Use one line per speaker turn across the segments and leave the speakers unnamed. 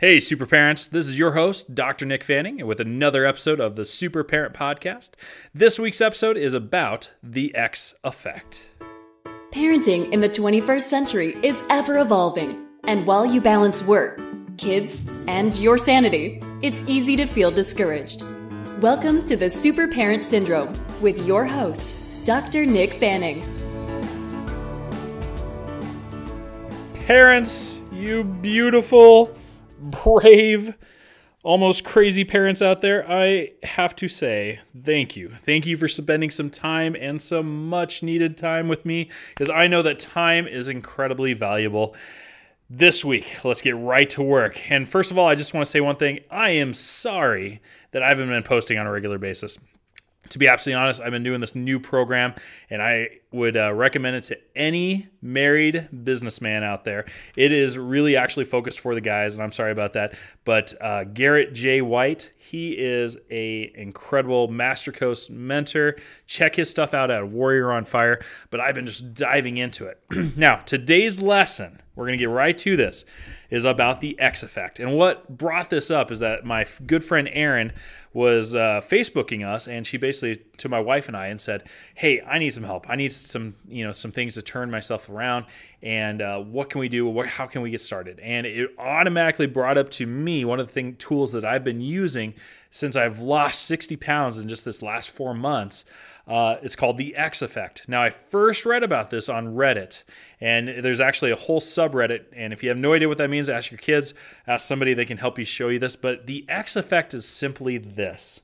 Hey, Super Parents. This is your host, Dr. Nick Fanning, with another episode of the Super Parent Podcast. This week's episode is about the X effect.
Parenting in the 21st century is ever evolving. And while you balance work, kids, and your sanity, it's easy to feel discouraged. Welcome to the Super Parent Syndrome with your host, Dr. Nick Fanning.
Parents, you beautiful, brave, almost crazy parents out there, I have to say thank you. Thank you for spending some time and some much needed time with me, because I know that time is incredibly valuable. This week, let's get right to work. And first of all, I just want to say one thing. I am sorry that I haven't been posting on a regular basis. To be absolutely honest, I've been doing this new program, and I would recommend it to any married businessman out there. It is really actually focused for the guys, and I'm sorry about that. But Garrett J. White, he is an incredible Master Coach mentor. Check his stuff out at Warrior on Fire. But I've been just diving into it. Now, today's lesson, we're going to get right to this, is about the X effect. And what brought this up is that my good friend Erin was Facebooking us, and she basically to my wife and I and said, "Hey, I need some help. I need some things to turn myself around. And what can we do? How can we get started?" And it automatically brought up to me one of the tools that I've been using since I've lost 60 pounds in just this last 4 months. It's called the X effect. Now, I first read about this on Reddit, and there's actually a whole subreddit. And if you have no idea what that means, ask your kids, ask somebody, they can help you show you this. But the X effect is simply this.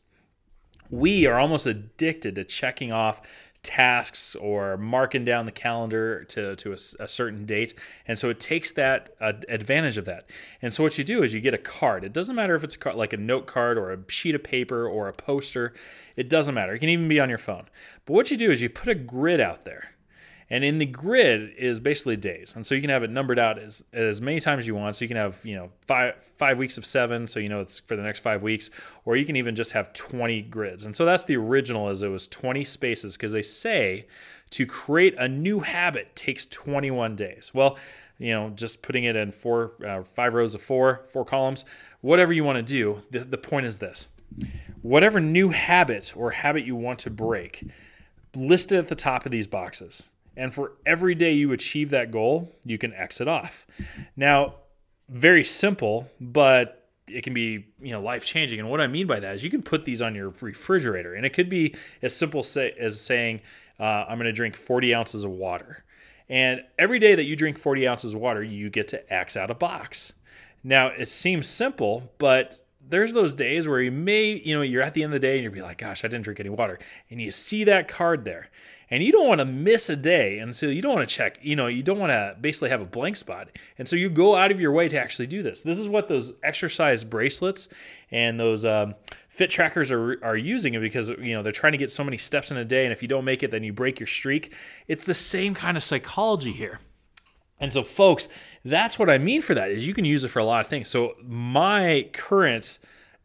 We are almost addicted to checking off tasks or marking down the calendar to a certain date. And so it takes that advantage of that. And so what you do is you get a card. It doesn't matter if it's like a note card or a sheet of paper or a poster. It doesn't matter. It can even be on your phone. But what you do is you put a grid out there. And in the grid is basically days. And so you can have it numbered out as many times as you want. So you can have, 5 weeks of 7. So, it's for the next 5 weeks. Or you can even just have 20 grids. And so that's the original, is it was 20 spaces, because they say to create a new habit takes 21 days. Well, just putting it in 5 rows of 4 columns, whatever you want to do, the point is this. Whatever new habit or habit you want to break, list it at the top of these boxes. And for every day you achieve that goal, you can X it off. Now, very simple, but it can be, life-changing. And what I mean by that is you can put these on your refrigerator. And it could be as simple as saying, I'm going to drink 40 ounces of water. And every day that you drink 40 ounces of water, you get to X out a box. Now, it seems simple, but there's those days where you may, you're at the end of the day and you'll be like, gosh, I didn't drink any water. And you see that card there. And you don't want to miss a day. And so you don't want to check, you don't want to basically have a blank spot. And so you go out of your way to actually do this. This is what those exercise bracelets and those fit trackers are using, because, they're trying to get so many steps in a day. And if you don't make it, then you break your streak. It's the same kind of psychology here. And so, folks, that's what I mean for that, is you can use it for a lot of things. So my current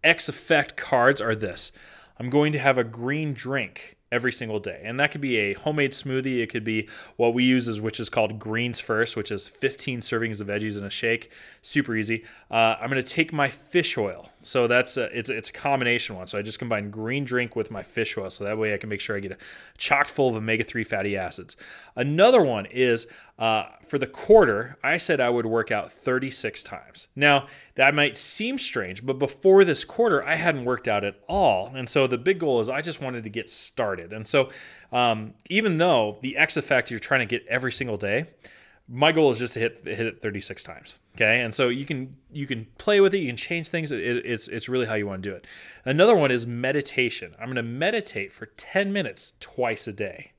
X effect cards are this. I'm going to have a green drink every single day. And that could be a homemade smoothie. It could be what we use, which is called Greens First, which is 15 servings of veggies in a shake. Super easy. I'm going to take my fish oil. So that's it's a combination one. So I just combine green drink with my fish oil. So that way I can make sure I get a chock full of omega-3 fatty acids. Another one is for the quarter, I said I would work out 36 times. Now, that might seem strange, but before this quarter, I hadn't worked out at all. And so the big goal is I just wanted to get started. And so even though the X effect you're trying to get every single day, my goal is just to hit it 36 times. Okay, and so you can play with it. You can change things. It's really how you want to do it. Another one is meditation. I'm going to meditate for 10 minutes twice a day.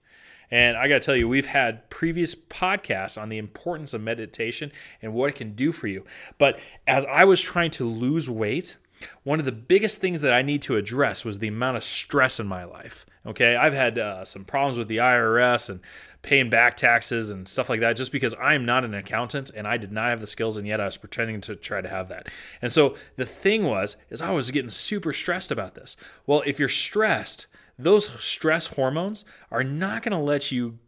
And I got to tell you, we've had previous podcasts on the importance of meditation and what it can do for you. But as I was trying to lose weight, one of the biggest things that I need to address was the amount of stress in my life. Okay, I've had some problems with the IRS and paying back taxes and stuff like that, just because I'm not an accountant and I did not have the skills, and yet I was pretending to try to have that. And so the thing is I was getting super stressed about this. Well, if you're stressed, those stress hormones are not going to let you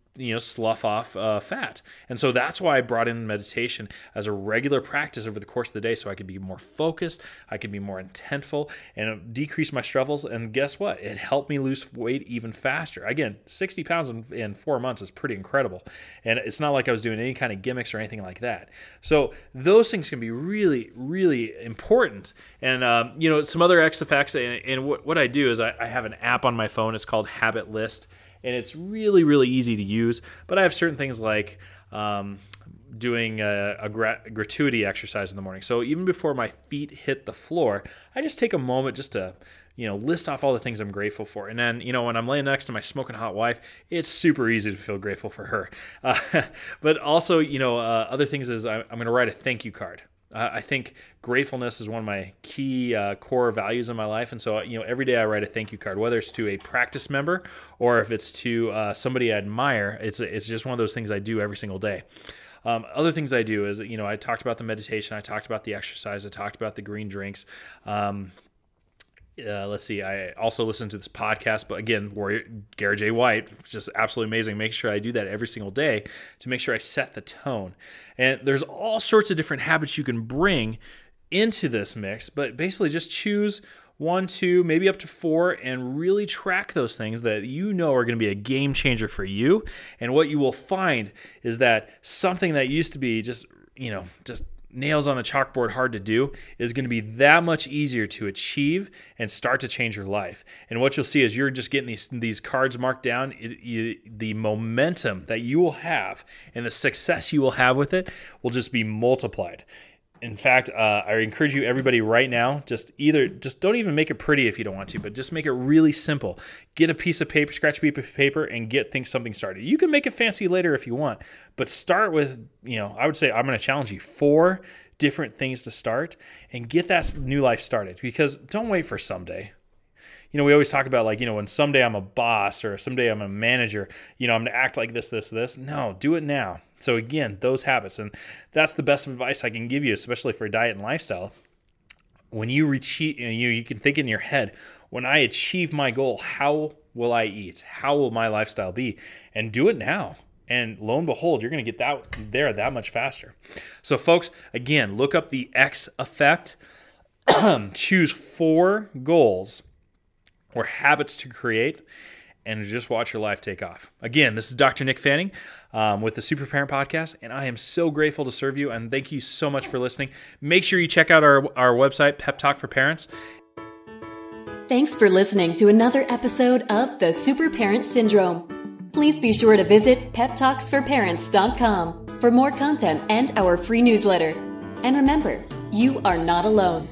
slough off fat. And so that's why I brought in meditation as a regular practice over the course of the day, so I could be more focused, I could be more intentful, and decrease my struggles. And guess what? It helped me lose weight even faster. Again, 60 pounds in 4 months is pretty incredible. And it's not like I was doing any kind of gimmicks or anything like that. So those things can be really, really important. And, some other X effects, and what I do is I have an app on my phone. It's called Habit List. And it's really, really easy to use. But I have certain things like doing a gratuity exercise in the morning. So even before my feet hit the floor, I just take a moment just to, list off all the things I'm grateful for. And then, when I'm laying next to my smoking hot wife, it's super easy to feel grateful for her. But also, other things is I'm going to write a thank you card. I think gratefulness is one of my key core values in my life. And so, every day I write a thank you card, whether it's to a practice member or if it's to somebody I admire. It's just one of those things I do every single day. Other things I do is, I talked about the meditation, I talked about the exercise, I talked about the green drinks. Let's see, I also listen to this podcast, but again, Garrett J. White, it's just absolutely amazing. Make sure I do that every single day to make sure I set the tone. And there's all sorts of different habits you can bring into this mix, but basically just choose 1, 2, maybe up to 4, and really track those things that are going to be a game changer for you. And what you will find is that something that used to be just nails on the chalkboard hard to do is going to be that much easier to achieve and start to change your life. And what you'll see is you're just getting these cards marked down. The momentum that you will have and the success you will have with it will just be multiplied. In fact, I encourage you, everybody, right now, just don't even make it pretty if you don't want to, but just make it really simple. Get a piece of paper, scratch a piece of paper, and get something started. You can make it fancy later if you want, but start with, I would say I'm going to challenge you 4 different things to start and get that new life started, because don't wait for someday. We always talk about when someday I'm a boss or someday I'm a manager, I'm going to act like this. No, do it now. So again, those habits, and that's the best advice I can give you, especially for diet and lifestyle. When you you can think in your head, when I achieve my goal, how will I eat? How will my lifestyle be? And do it now. And lo and behold, you're going to get that much faster. So folks, again, look up the X effect. Choose 4 goals or habits to create, and just watch your life take off. Again, this is Dr. Nick Fanning with the Super Parent Podcast, and I am so grateful to serve you, and thank you so much for listening. Make sure you check out our website, Pep Talk for Parents.
Thanks for listening to another episode of The Super Parent Syndrome. Please be sure to visit peptalksforparents.com for more content and our free newsletter. And remember, you are not alone.